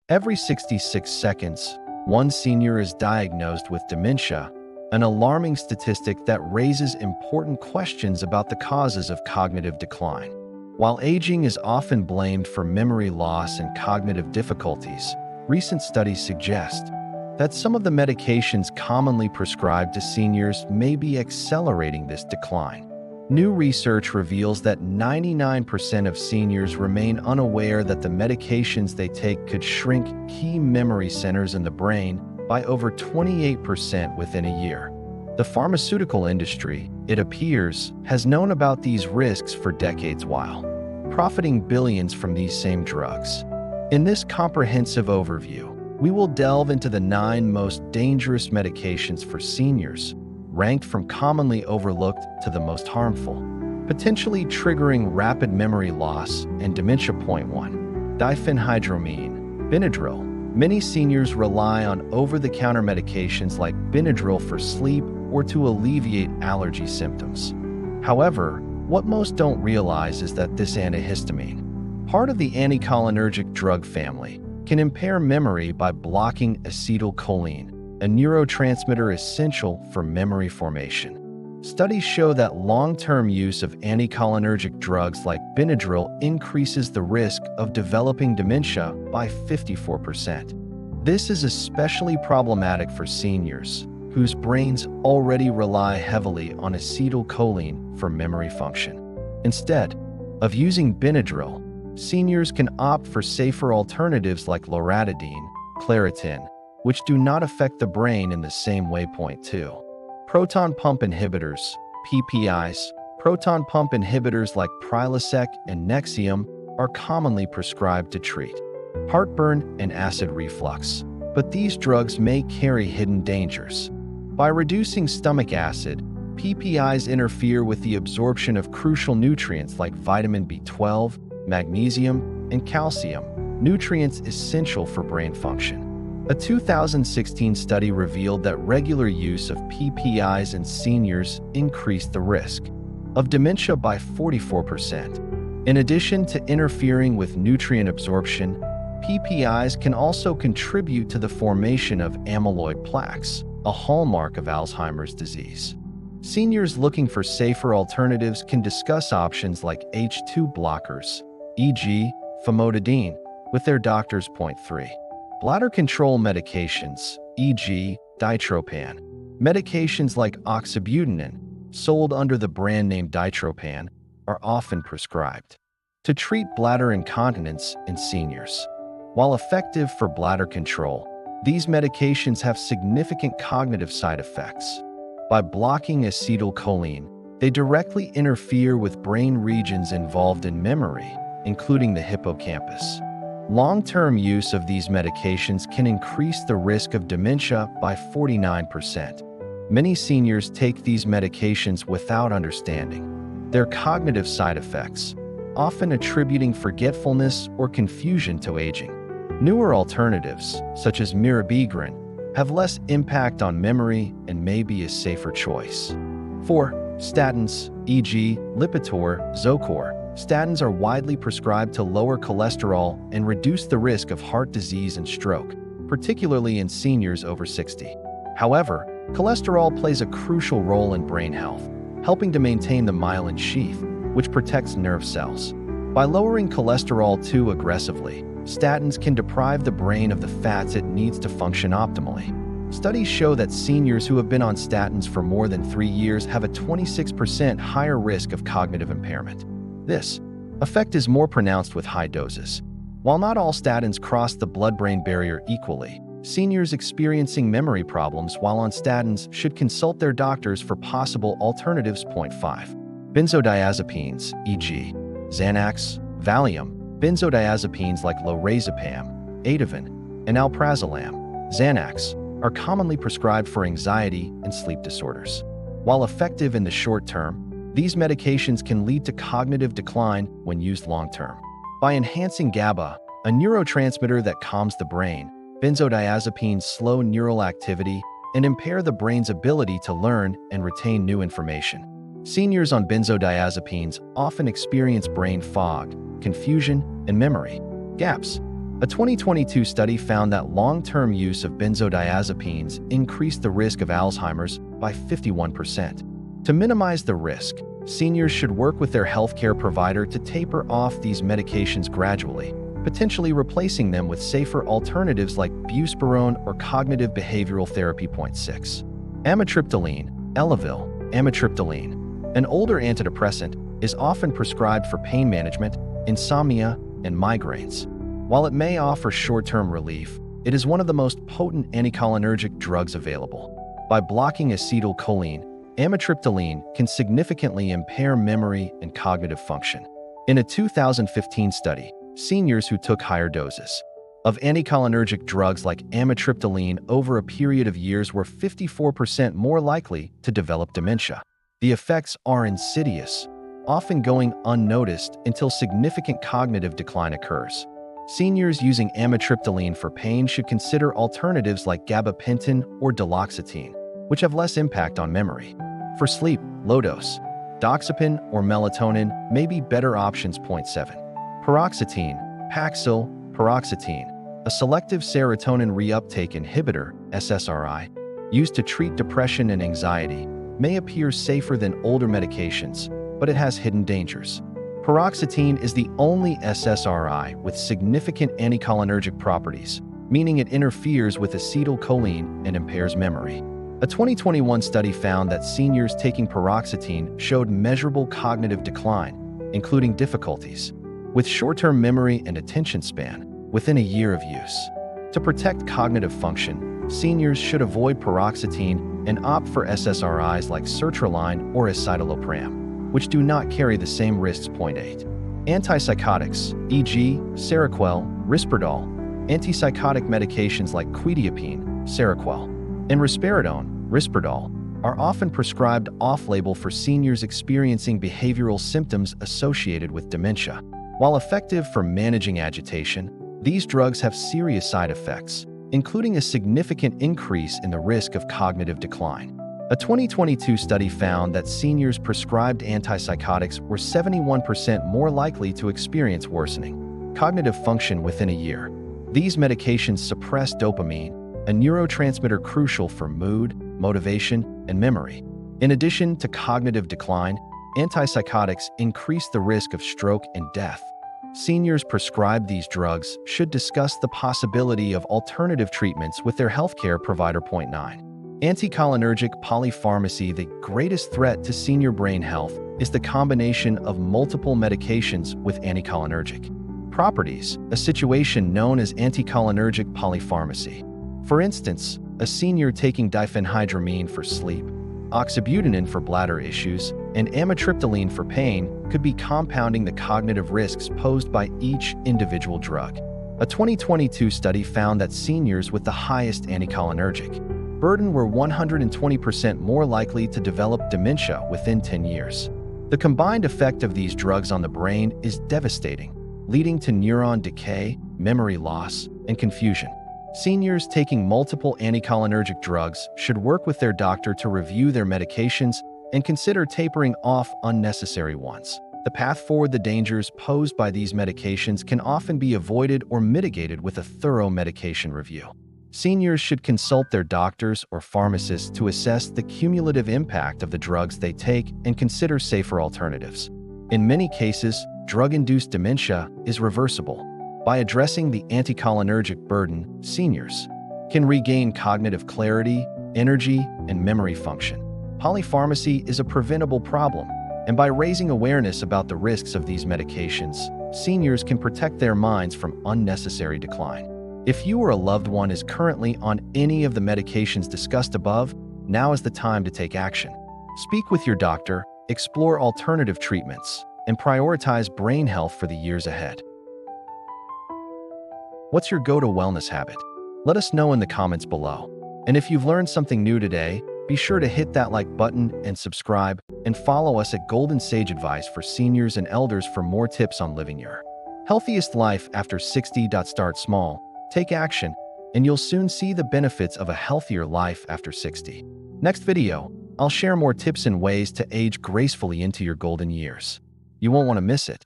Every 66 seconds, one senior is diagnosed with dementia, an alarming statistic that raises important questions about the causes of cognitive decline. While aging is often blamed for memory loss and cognitive difficulties, recent studies suggest that some of the medications commonly prescribed to seniors may be accelerating this decline. New research reveals that 99% of seniors remain unaware that the medications they take could shrink key memory centers in the brain by over 28% within a year. The pharmaceutical industry, it appears, has known about these risks for decades while profiting billions from these same drugs. In this comprehensive overview, we will delve into the 9 most dangerous medications for seniors, ranked from commonly overlooked to the most harmful, potentially triggering rapid memory loss and dementia. Point 1. Diphenhydramine, Benadryl. Many seniors rely on over-the-counter medications like Benadryl for sleep or to alleviate allergy symptoms. However, what most don't realize is that this antihistamine, part of the anticholinergic drug family, can impair memory by blocking acetylcholine, a neurotransmitter essential for memory formation. Studies show that long-term use of anticholinergic drugs like Benadryl increases the risk of developing dementia by 54%. This is especially problematic for seniors, whose brains already rely heavily on acetylcholine for memory function. Instead of using Benadryl, seniors can opt for safer alternatives like loratadine, Claritin, which do not affect the brain in the same way. Point 2. Proton pump inhibitors, PPIs. Proton pump inhibitors like Prilosec and Nexium are commonly prescribed to treat heartburn and acid reflux, but these drugs may carry hidden dangers. By reducing stomach acid, PPIs interfere with the absorption of crucial nutrients like vitamin B12, magnesium, and calcium, nutrients essential for brain function. A 2016 study revealed that regular use of PPIs in seniors increased the risk of dementia by 44%. In addition to interfering with nutrient absorption, PPIs can also contribute to the formation of amyloid plaques, a hallmark of Alzheimer's disease. Seniors looking for safer alternatives can discuss options like H2 blockers, e.g., famotidine, with their doctors. Point 3. Bladder control medications, e.g., ditropan. Medications like oxybutynin, sold under the brand name Ditropan, are often prescribed to treat bladder incontinence in seniors. While effective for bladder control, these medications have significant cognitive side effects. By blocking acetylcholine, they directly interfere with brain regions involved in memory, including the hippocampus. Long-term use of these medications can increase the risk of dementia by 49%. Many seniors take these medications without understanding their cognitive side effects, often attributing forgetfulness or confusion to aging. Newer alternatives, such as mirabegron, have less impact on memory and may be a safer choice. 4. Statins, e.g., Lipitor, Zocor. Statins are widely prescribed to lower cholesterol and reduce the risk of heart disease and stroke, particularly in seniors over 60. However, cholesterol plays a crucial role in brain health, helping to maintain the myelin sheath, which protects nerve cells. By lowering cholesterol too aggressively, statins can deprive the brain of the fats it needs to function optimally. Studies show that seniors who have been on statins for more than 3 years have a 26% higher risk of cognitive impairment. This effect is more pronounced with high doses. While not all statins cross the blood-brain barrier equally, seniors experiencing memory problems while on statins should consult their doctors for possible alternatives. Point 5. Benzodiazepines, e.g., Xanax, Valium. Benzodiazepines like lorazepam, Ativan, and alprazolam, Xanax, are commonly prescribed for anxiety and sleep disorders. While effective in the short term, these medications can lead to cognitive decline when used long-term. By enhancing GABA, a neurotransmitter that calms the brain, benzodiazepines slow neural activity and impair the brain's ability to learn and retain new information. Seniors on benzodiazepines often experience brain fog, confusion, and memory gaps. A 2022 study found that long-term use of benzodiazepines increased the risk of Alzheimer's by 51%. To minimize the risk, seniors should work with their healthcare provider to taper off these medications gradually, potentially replacing them with safer alternatives like buspirone or cognitive behavioral therapy. 6. Amitriptyline, Elavil. Amitriptyline, an older antidepressant, is often prescribed for pain management, insomnia, and migraines. While it may offer short-term relief, it is one of the most potent anticholinergic drugs available. By blocking acetylcholine, amitriptyline can significantly impair memory and cognitive function. In a 2015 study, seniors who took higher doses of anticholinergic drugs like amitriptyline over a period of years were 54% more likely to develop dementia. The effects are insidious, often going unnoticed until significant cognitive decline occurs. Seniors using amitriptyline for pain should consider alternatives like gabapentin or duloxetine, which have less impact on memory. For sleep, low-dose doxepin or melatonin may be better options. 7. Paroxetine, Paxil, paroxetine, a selective serotonin reuptake inhibitor, SSRI, used to treat depression and anxiety, may appear safer than older medications, but it has hidden dangers. Paroxetine is the only SSRI with significant anticholinergic properties, meaning it interferes with acetylcholine and impairs memory. A 2021 study found that seniors taking paroxetine showed measurable cognitive decline, including difficulties with short-term memory and attention span within a year of use. To protect cognitive function, seniors should avoid paroxetine and opt for SSRIs like sertraline or escitalopram, which do not carry the same risks. 8. Antipsychotics, e.g., Seroquel, Risperdal, antipsychotic medications like quetiapine, Seroquel, and risperidone, Risperdal, are often prescribed off-label for seniors experiencing behavioral symptoms associated with dementia. While effective for managing agitation, these drugs have serious side effects, including a significant increase in the risk of cognitive decline. A 2022 study found that seniors prescribed antipsychotics were 71% more likely to experience worsening cognitive function within a year. These medications suppress dopamine, a neurotransmitter crucial for mood, motivation, and memory. In addition to cognitive decline, antipsychotics increase the risk of stroke and death. Seniors prescribed these drugs should discuss the possibility of alternative treatments with their healthcare provider. 9. Anticholinergic polypharmacy. The greatest threat to senior brain health is the combination of multiple medications with anticholinergic properties, a situation known as anticholinergic polypharmacy. For instance, a senior taking diphenhydramine for sleep, oxybutynin for bladder issues, and amitriptyline for pain could be compounding the cognitive risks posed by each individual drug. A 2022 study found that seniors with the highest anticholinergic burden were 120% more likely to develop dementia within 10 years. The combined effect of these drugs on the brain is devastating, leading to neuron decay, memory loss, and confusion. Seniors taking multiple anticholinergic drugs should work with their doctor to review their medications and consider tapering off unnecessary ones. The path forward. The dangers posed by these medications can often be avoided or mitigated with a thorough medication review. Seniors should consult their doctors or pharmacists to assess the cumulative impact of the drugs they take and consider safer alternatives. In many cases, drug-induced dementia is reversible. By addressing the anticholinergic burden, seniors can regain cognitive clarity, energy, and memory function. Polypharmacy is a preventable problem, and by raising awareness about the risks of these medications, seniors can protect their minds from unnecessary decline. If you or a loved one is currently on any of the medications discussed above, now is the time to take action. Speak with your doctor, explore alternative treatments, and prioritize brain health for the years ahead. What's your go-to wellness habit? Let us know in the comments below. And if you've learned something new today, be sure to hit that like button and subscribe, and follow us at Golden Sage Advice for seniors and elders for more tips on living your healthiest life after 60. Start small, take action, and you'll soon see the benefits of a healthier life after 60. Next video, I'll share more tips and ways to age gracefully into your golden years. You won't want to miss it.